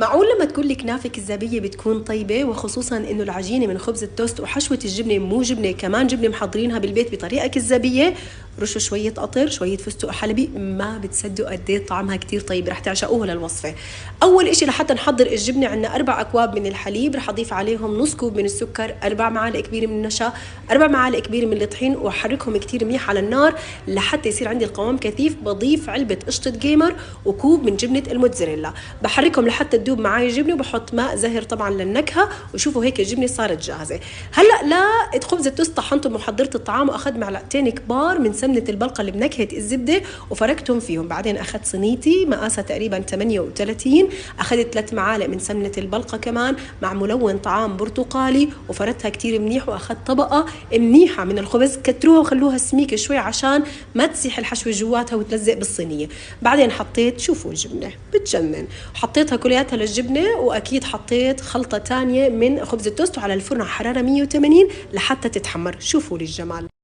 معقول لما تكون الكنافة كذابية بتكون طيبة، وخصوصا انه العجينة من خبز التوست وحشوة الجبنة مو جبنة، كمان جبنة محضرينها بالبيت بطريقة كذابية. رشوا شوية قطر، شوية فستق حلبي، ما بتصدقوا قد ايه طعمها كتير طيب، رح تعشقوها للوصفة. اول اشي لحتى نحضر الجبنة، عندنا 4 اكواب من الحليب، رح اضيف عليهم نص كوب من السكر، 4 معالق كبيرة من النشا، 4 معالق كبيرة من الطحين، واحركهم كتير منيح على النار لحتى يصير عندي القوام كثيف. بضيف علبة قشطة جيمر وكوب من جبنة الموتزاريلا، بحركهم لحتى تدوب معي الجبنة، وبحط ماء زهر طبعا للنكهة. وشوفوا هيك الجبنة صارت جاهزة. هلا لا خبز التوست طحنته محضرة الطعام، واخذ معلقتين كبار من سمنة البلقة اللي بنكهة الزبدة وفركتهم فيهم. بعدين اخذت صينيتي مقاسها تقريبا 38، اخذت 3 معالق من سمنة البلقة كمان مع ملون طعام برتقالي، وفردتها كتير منيح. واخذت طبقة منيحة من الخبز، كتروها وخلوها سميكة شوي عشان ما تسيح الحشوة جواتها وتلزق بالصينية. بعدين حطيت، شوفوا الجبنة بتجنن، حطيتها كلياتها للجبنة، واكيد حطيت خلطة تانية من خبز التوست، وعلى الفرن على حرارة 180 لحتى تتحمر. شوفوا لي الجمال.